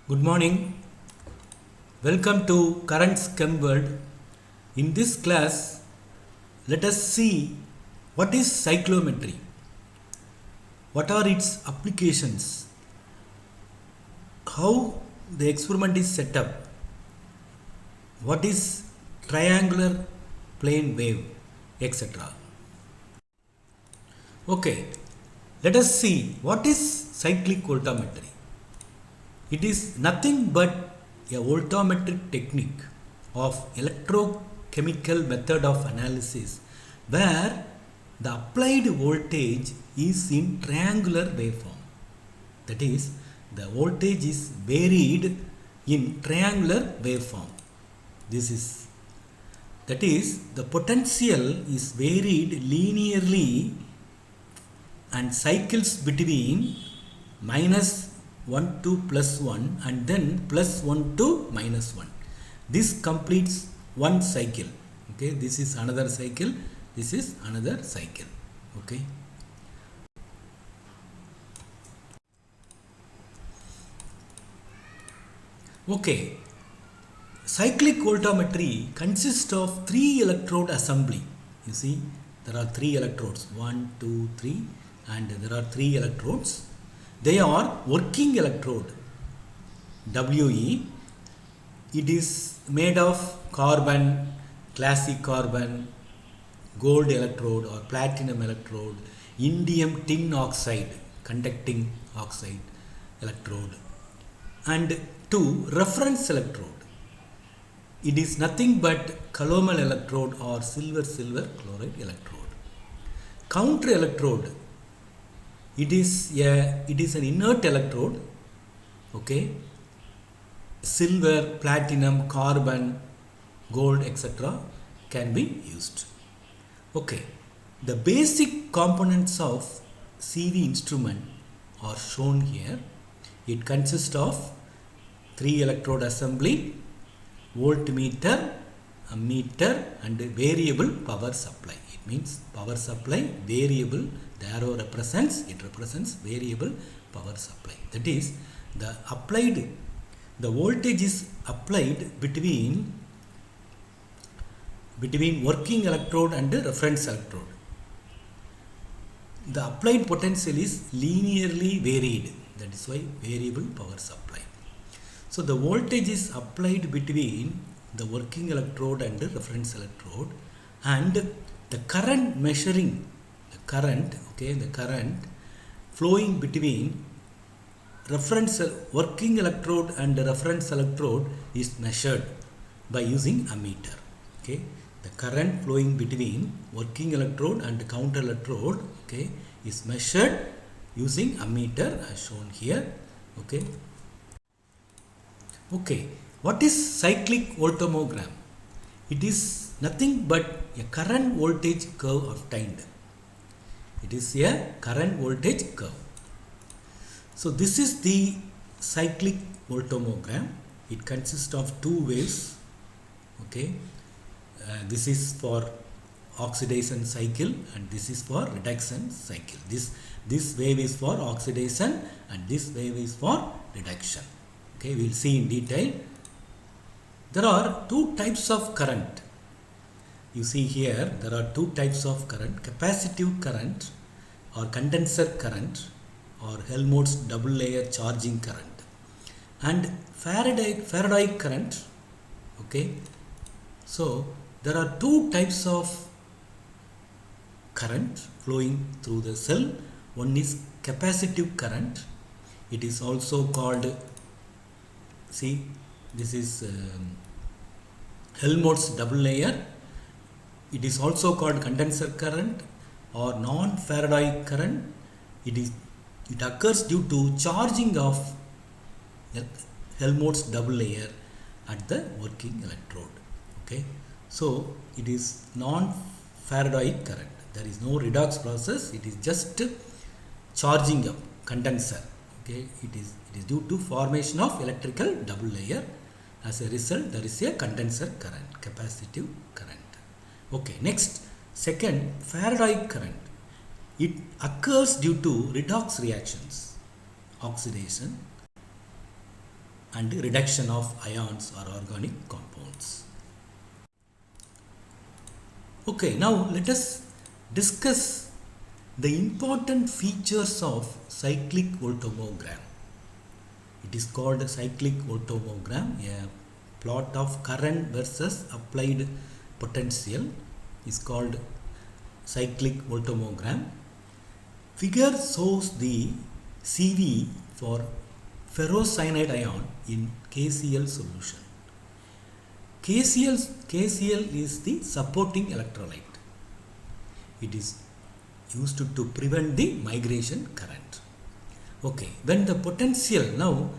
Good morning. Welcome to Current Chem World. In this class, let us see what is cyclometry, what are its applications, how the experiment is set up, what is triangular plane wave, etc. Okay, let us see what is cyclic voltammetry. It is nothing but a voltammetric technique of electrochemical method of analysis where the applied voltage is in triangular waveform. That is, the voltage is varied in triangular waveform. That is, the potential is varied linearly and cycles between minus 1 to plus 1 and then plus 1 to minus 1. This completes one cycle. Okay, this is another cycle, this is another cycle. Okay. Okay, cyclic voltammetry consists of 3 electrode assembly. You see, there are 3 electrodes, 1, 2, 3, and there are 3 electrodes. They are working electrode, WE. It is made of carbon, classic carbon, gold electrode or platinum electrode, indium tin oxide, conducting oxide electrode, and 2 reference electrode. It is nothing but calomel electrode or silver chloride electrode. Counter electrode. It is an inert electrode. Okay, silver, platinum, carbon, gold, etc. can be used. Okay, the basic components of CV instrument are shown here. It consists of 3 electrode assembly, voltmeter, ammeter, and variable power supply. It means power supply variable. The arrow represents variable power supply. That is, the voltage is applied between working electrode and reference electrode. The applied potential is linearly varied. That is why variable power supply. So the voltage is applied between the working electrode and the reference electrode, and the current measuring the current flowing between working electrode and the reference electrode is measured by using ammeter. Okay, the current flowing between working electrode and counter electrode, okay, is measured using ammeter as shown here. Okay, what is cyclic voltammogram? It is nothing but a current voltage curve obtained. It is a current voltage curve. So this is the cyclic voltammogram. It consists of 2 waves. Okay, this is for oxidation cycle and this is for reduction cycle. This wave is for oxidation and this wave is for reduction. Okay, we will see in detail. There are 2 types of current. You see here, there are 2 types of current: capacitive current or condenser current, or Helmholtz double layer charging current, and FARADAIC current. Okay, so there are 2 types of current flowing through the cell. One is capacitive current. It is also called, see, this is Helmholtz double layer. It is also called condenser current or non-Faraday current. It occurs due to charging of Helmholtz double layer at the working electrode. Okay, so it is non-Faraday current. There is no redox process. It is just charging of condenser. Okay, it is due to formation of electrical double layer. As a result, there is a condenser current, capacitive current. Okay, next, second, Faraday current. It occurs due to redox reactions, oxidation, and reduction of ions or organic compounds. Okay, now let us discuss the important features of cyclic voltammogram. It is called cyclic voltammogram, a plot of current versus applied potential is called cyclic voltammogram. Figure shows the CV for ferrocyanide ion in KCl solution. KCl is the supporting electrolyte. It is used to prevent the migration current. Okay, when the potential, now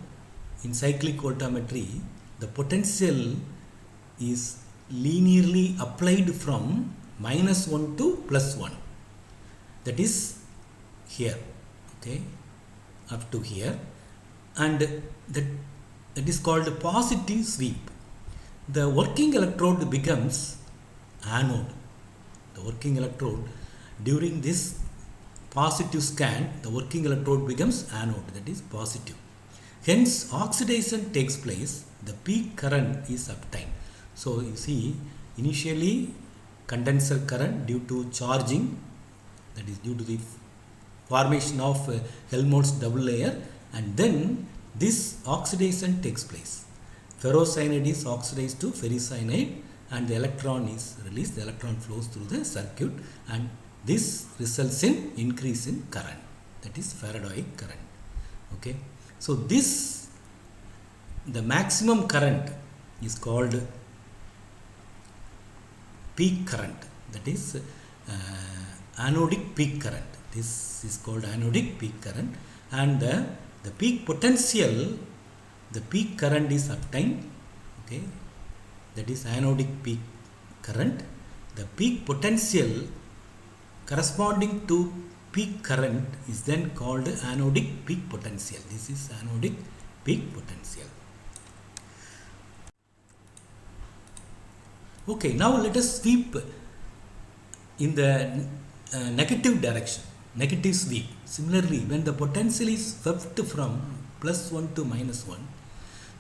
in cyclic voltammetry, the potential is linearly applied from -1 to +1. That is here, okay, up to here, and that is called positive sweep. The working electrode becomes anode. The working electrode during this positive scan, the working electrode becomes anode, that is positive. Hence, oxidation takes place, the peak current is obtained. So, you see, initially condenser current due to charging, that is due to the formation of Helmholtz double layer, and then this oxidation takes place. Ferrocyanide is oxidized to ferricyanide and the electron is released, the electron flows through the circuit, and this results in increase in current, that is Faradaic current. Okay, so this, the maximum current is called peak current, that is anodic peak current. This is called anodic peak current, and the peak potential, the peak current is obtained, okay, that is anodic peak current. The peak potential corresponding to peak current is then called anodic peak potential. This is anodic peak potential. Okay, now let us sweep in the negative direction, negative sweep. Similarly, when the potential is swept from +1 to -1,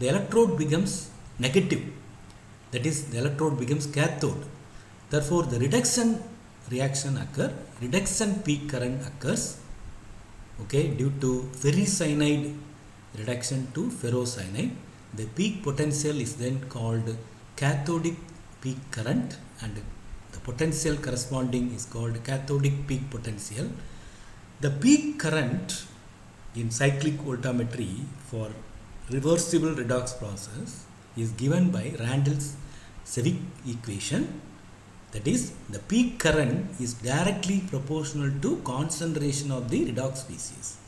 the electrode becomes negative, that is the electrode becomes cathode. Therefore, the reduction reaction occurs, reduction peak current occurs, okay, due to ferricyanide reduction to ferrocyanide. The peak potential is then called cathodic peak current, and the potential corresponding is called cathodic peak potential. The peak current in cyclic voltammetry for reversible redox process is given by RANDLES SEVICK equation. That is, the peak current is directly proportional to concentration of the redox species.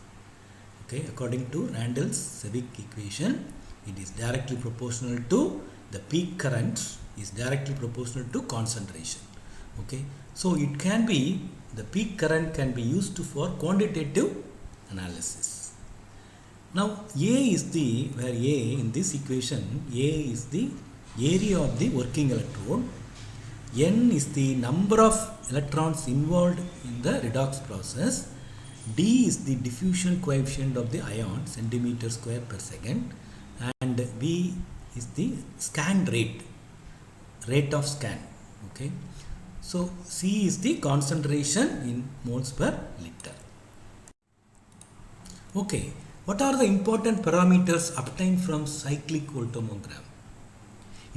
Okay, according to RANDLES SEVICK equation, it is directly proportional to the peak current is directly proportional to concentration. Okay, so it can be, the peak current can be used for quantitative analysis. Now A is the, where A in this equation, A is the area of the working electrode, N is the number of electrons involved in the redox process, D is the diffusion coefficient of the ion, centimeter square per second, and V is the scan rate, rate of scan. Okay, so C is the concentration in moles per liter. Okay, what are the important parameters obtained from cyclic voltammogram?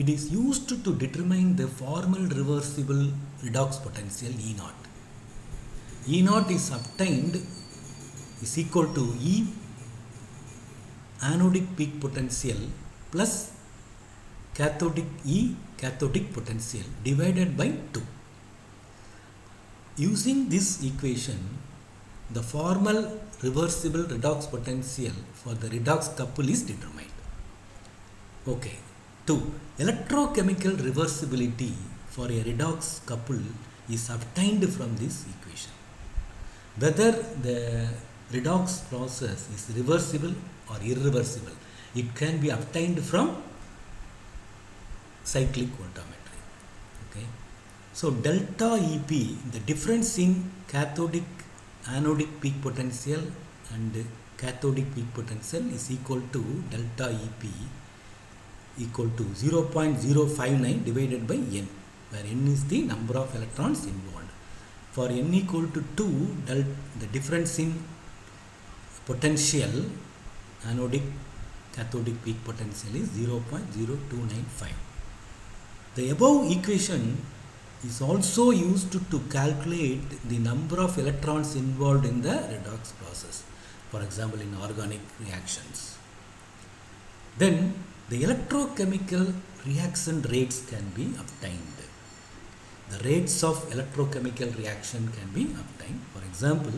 It is used to determine the formal reversible redox potential E0. E0 is obtained is equal to E anodic peak potential plus cathodic potential divided by 2. Using this equation, the formal reversible redox potential for the redox couple is determined. Okay. 2. Electrochemical reversibility for a redox couple is obtained from this equation. Whether the redox process is reversible or irreversible, it can be obtained from cyclic voltammetry. Okay. So delta EP, the difference in cathodic anodic peak potential and cathodic peak potential is equal to delta EP equal to 0.059 divided by n, where n is the number of electrons involved. For n equal to 2, the difference in potential, anodic cathodic peak potential is 0.0295. The above equation is also used to calculate the number of electrons involved in the redox process, for example in organic reactions. Then the electrochemical reaction rates can be obtained. The rates of electrochemical reaction can be obtained. For example,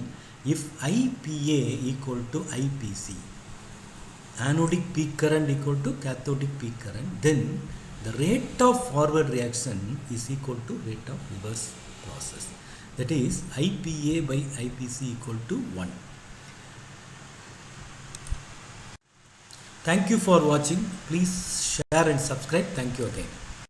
if IPA equal to IPC, anodic peak current equal to cathodic peak current, then the rate of forward reaction is equal to rate of reverse process. That is IPA by IPC equal to 1. Thank you for watching. Please share and subscribe. Thank you again.